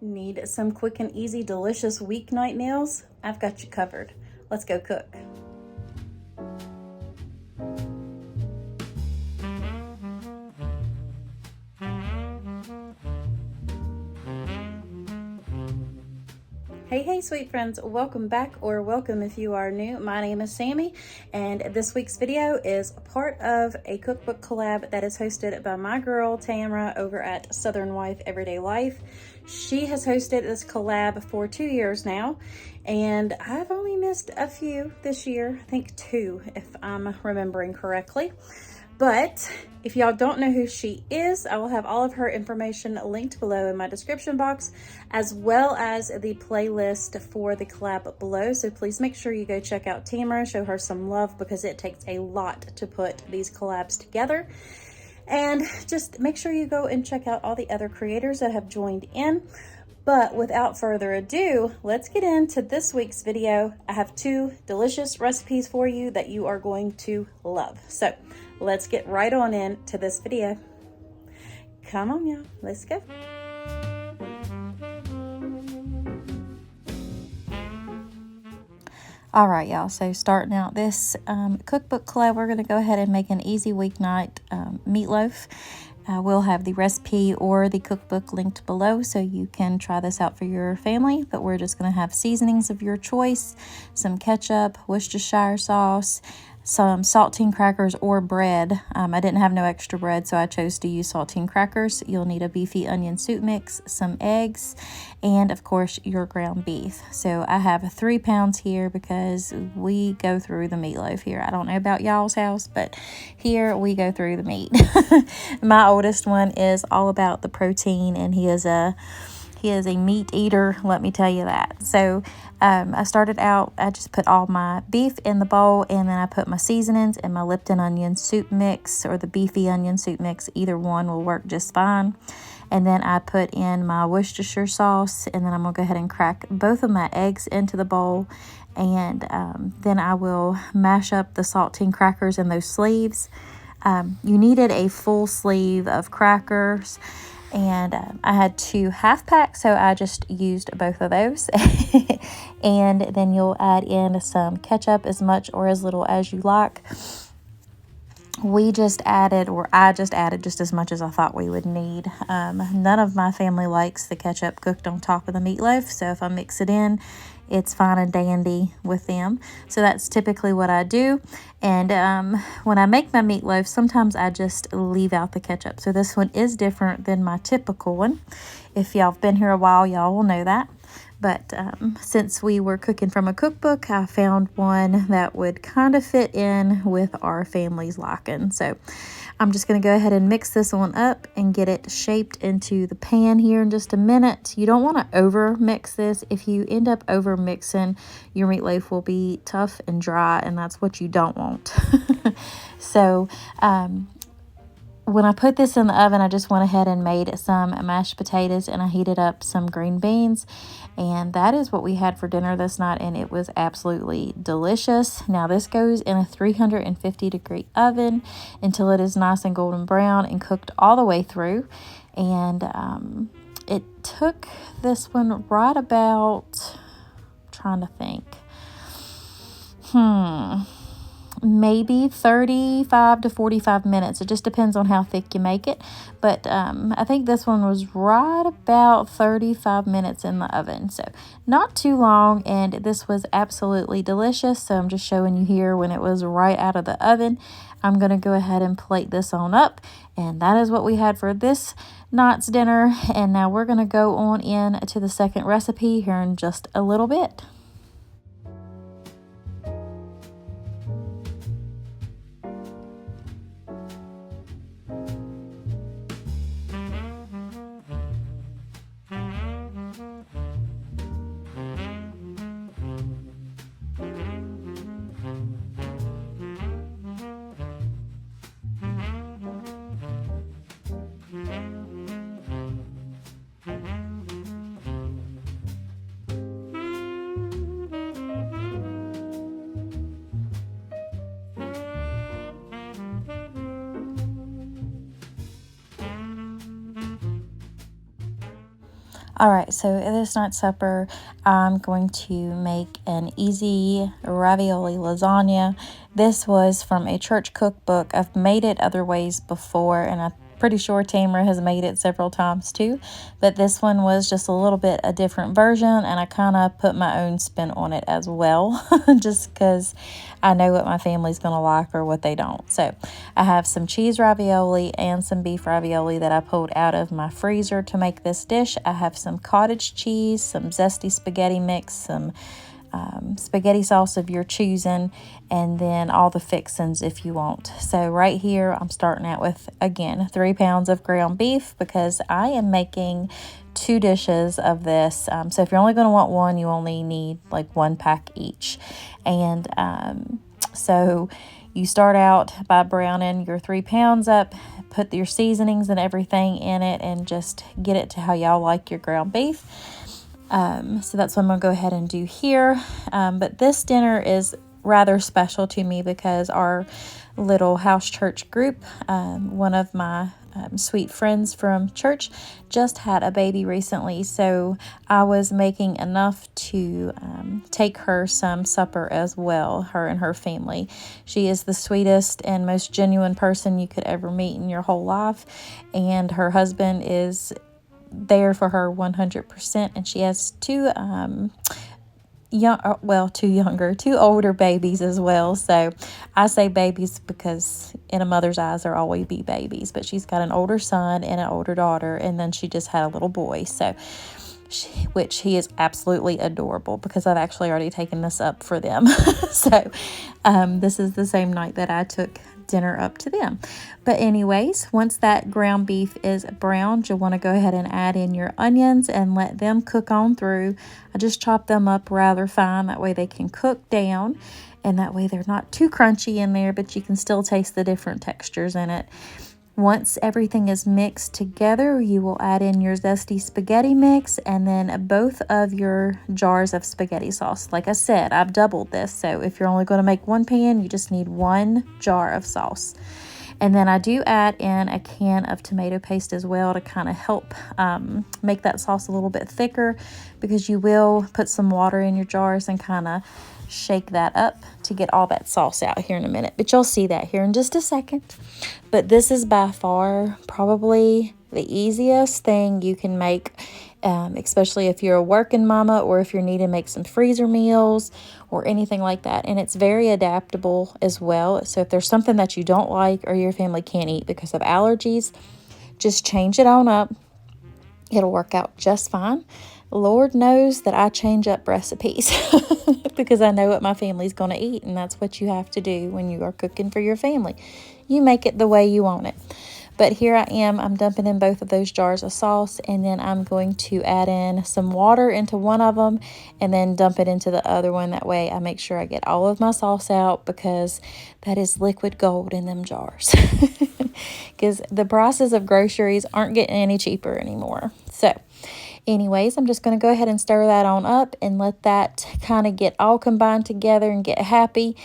Need some quick and easy, delicious weeknight meals? I've got you covered. Let's go cook. Hey, sweet friends, welcome back, or welcome if you are new. My name is Sammy, and this week's video is part of a cookbook collab that is hosted by my girl, Tamara, over at Southern Wife Everyday Life. She has hosted this collab for 2 years now, and I've only missed a few this year. I think 2, if I'm remembering correctly. But if y'all don't know who she is, I will have all of her information linked below in my description box, as well as the playlist for the collab below. So please make sure you go check out Tamara, show her some love, because it takes a lot to put these collabs together. And just make sure you go and check out all the other creators that have joined in. But without further ado, let's get into this week's video. I have 2 delicious recipes for you that you are going to love. So let's get right on into this video. Come on, y'all, let's go. All right, y'all, so starting out this cookbook collab, we're gonna go ahead and make an easy weeknight meatloaf. We'll have the recipe or the cookbook linked below so you can try this out for your family, but we're just going to have seasonings of your choice, some ketchup, Worcestershire sauce, some saltine crackers or bread. I didn't have no extra bread, so I chose to use saltine crackers. You'll need a beefy onion soup mix, some eggs, and of course your ground beef. So I have 3 pounds here because we go through the meatloaf here. I don't know about y'all's house, but here we go through the meat. My oldest one is all about the protein, and he is a meat eater, let me tell you that. So I started out, I just put all my beef in the bowl, and then I put my seasonings and my Lipton onion soup mix or the beefy onion soup mix. Either one will work just fine. And then I put in my Worcestershire sauce, and then I'm going to go ahead and crack both of my eggs into the bowl. And then I will mash up the saltine crackers in those sleeves. You needed a full sleeve of crackers. And I had 2 half packs, so I just used both of those. And then you'll add in some ketchup, as much or as little as you like. I just added just as much as I thought we would need. None of my family likes the ketchup cooked on top of the meatloaf, so if I mix it in, it's fine and dandy with them. So that's typically what I do. And when I make my meatloaf, sometimes I just leave out the ketchup. So this one is different than my typical one. If y'all have been here a while, y'all will know that. But since we were cooking from a cookbook, I found one that would kind of fit in with our family's liking. So I'm just going to go ahead and mix this one up and get it shaped into the pan here in just a minute. You don't want to over mix this. If you end up over mixing, your meatloaf will be tough and dry, and that's what you don't want. So when I put this in the oven, I just went ahead and made some mashed potatoes, and I heated up some green beans. And that is what we had for dinner this night, and it was absolutely delicious. Now this goes in a 350-degree oven until it is nice and golden brown and cooked all the way through. And it took this one right about, I'm trying to think, maybe 35 to 45 minutes. It just depends on how thick you make it. But I think this one was right about 35 minutes in the oven. So not too long, and this was absolutely delicious. So I'm just showing you here when it was right out of the oven. I'm going to go ahead and plate this on up. And that is what we had for this night's dinner. And now we're going to go on in to the second recipe here in just a little bit. All right, so this night's supper, I'm going to make an easy ravioli lasagna. This was from a church cookbook. I've made it other ways before, and I'm pretty sure Tamara has made it several times too. But this one was just a little bit a different version, and I kind of put my own spin on it as well, just because I know what my family's going to like or what they don't. So I have some cheese ravioli and some beef ravioli that I pulled out of my freezer to make this dish. I have some cottage cheese, some zesty spaghetti mix, some spaghetti sauce of your choosing, and then all the fixings if you want. So right here I'm starting out with, again, 3 pounds of ground beef because I am making 2 dishes of this. So if you're only going to want one, you only need like 1 pack each. And so you start out by browning your 3 pounds up, put your seasonings and everything in it, and just get it to how y'all like your ground beef. So that's what I'm going to go ahead and do here. But this dinner is rather special to me because our little house church group, one of my sweet friends from church, just had a baby recently. So I was making enough to take her some supper as well, her and her family. She is the sweetest and most genuine person you could ever meet in your whole life. And her husband is there for her 100%, and she has 2 two older babies as well. So I say babies because in a mother's eyes they'll always be babies, but she's got an older son and an older daughter, and then she just had a little boy, so which he is absolutely adorable because I've actually already taken this up for them. So this is the same night that I took dinner up to them. But anyways, once that ground beef is browned, you'll want to go ahead and add in your onions and let them cook on through. I just chop them up rather fine, that way they can cook down, and that way they're not too crunchy in there, but you can still taste the different textures in it. Once everything is mixed together, you will add in your zesty spaghetti mix and then both of your jars of spaghetti sauce. Like I said, I've doubled this, so if you're only going to make 1 pan, you just need 1 jar of sauce. And then I do add in a can of tomato paste as well to kind of help make that sauce a little bit thicker, because you will put some water in your jars and kind of shake that up to get all that sauce out here in a minute. But you'll see that here in just a second. But this is by far probably the easiest thing you can make, especially if you're a working mama or if you're needing to make some freezer meals or anything like that. And it's very adaptable as well. So if there's something that you don't like or your family can't eat because of allergies, just change it on up. It'll work out just fine. Lord knows that I change up recipes because I know what my family's going to eat, and that's what you have to do when you are cooking for your family. You make it the way you want it. But here I am, I'm dumping in both of those jars of sauce, and then I'm going to add in some water into one of them and then dump it into the other one. That way I make sure I get all of my sauce out, because that is liquid gold in them jars. Because the prices of groceries aren't getting any cheaper anymore. So anyways, I'm just going to go ahead and stir that on up and let that kind of get all combined together and get happy.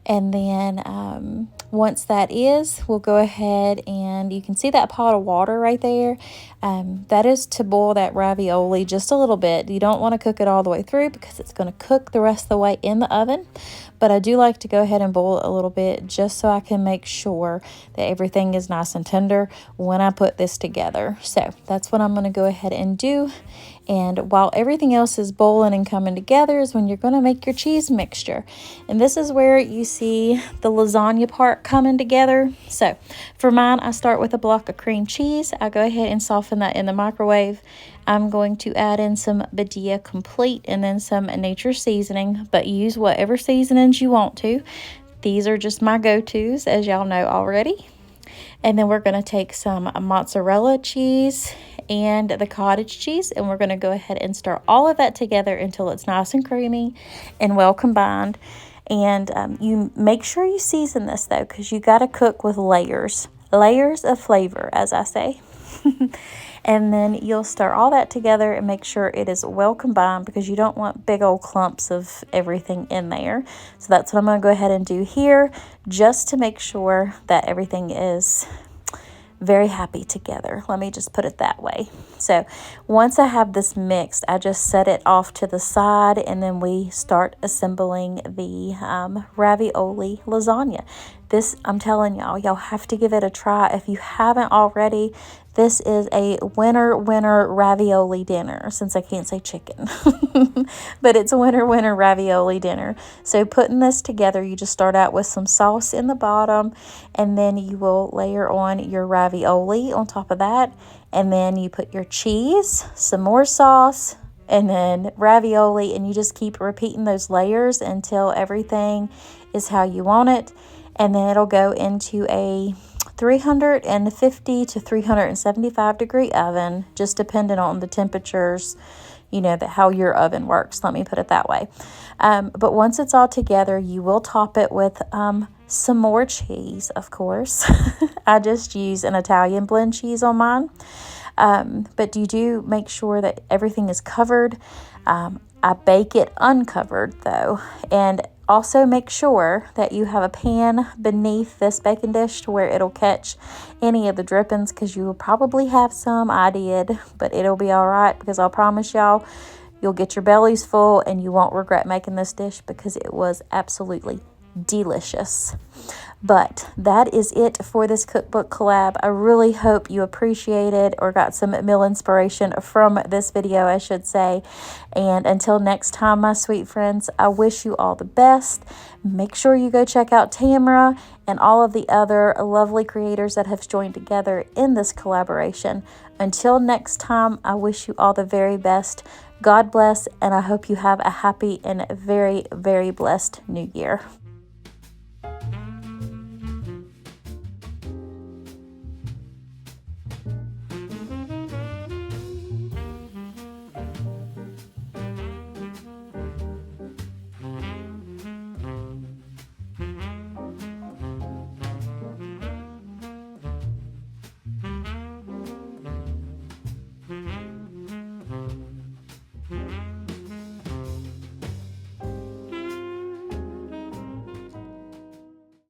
And then once that is, we'll go ahead and you can see that pot of water right there. That is to boil that ravioli just a little bit. You don't want to cook it all the way through because it's going to cook the rest of the way in the oven. But I do like to go ahead and boil it a little bit just so I can make sure that everything is nice and tender when I put this together. So that's what I'm going to go ahead and do. And while everything else is boiling and coming together is when you're going to make your cheese mixture. And this is where you see the lasagna part coming together. So for mine, I start with a block of cream cheese. I go ahead and soften that in the microwave. I'm going to add in some Badia Complete and then some nature seasoning, but use whatever seasonings you want to. These are just my go-tos, as y'all know already. And then we're going to take some mozzarella cheese and the cottage cheese, and we're going to go ahead and stir all of that together until it's nice and creamy and well combined. And you make sure you season this, though, because you got to cook with layers of flavor, as I say. And then you'll stir all that together and make sure it is well combined, because you don't want big old clumps of everything in there. So that's what I'm going to go ahead and do here, just to make sure that everything is very happy together. Let me just put it that way. So once I have this mixed, I just set it off to the side, and then we start assembling the ravioli lasagna. This, I'm telling y'all have to give it a try if you haven't already. This is a winner ravioli dinner, since I can't say chicken. But it's a winner ravioli dinner. So putting this together, you just start out with some sauce in the bottom, and then you will layer on your ravioli on top of that. And then you put your cheese, some more sauce, and then ravioli, and you just keep repeating those layers until everything is how you want it. And then it'll go into a 350 to 375 degree oven, just depending on the temperatures, that how your oven works. Let me put it that way. But once it's all together, you will top it with some more cheese, of course. I just use an Italian blend cheese on mine. But you do make sure that everything is covered. I bake it uncovered though, and also make sure that you have a pan beneath this baking dish to where it'll catch any of the drippings, because you will probably have some. I did, but it'll be all right, because I'll promise y'all, you'll get your bellies full and you won't regret making this dish, because it was absolutely delicious. But that is it for this cookbook collab. I really hope you appreciated or got some meal inspiration from this video, I should say. And until next time, my sweet friends, I wish you all the best. Make sure you go check out Tamara and all of the other lovely creators that have joined together in this collaboration. Until next time, I wish you all the very best. God bless, and I hope you have a happy and very, very blessed new year.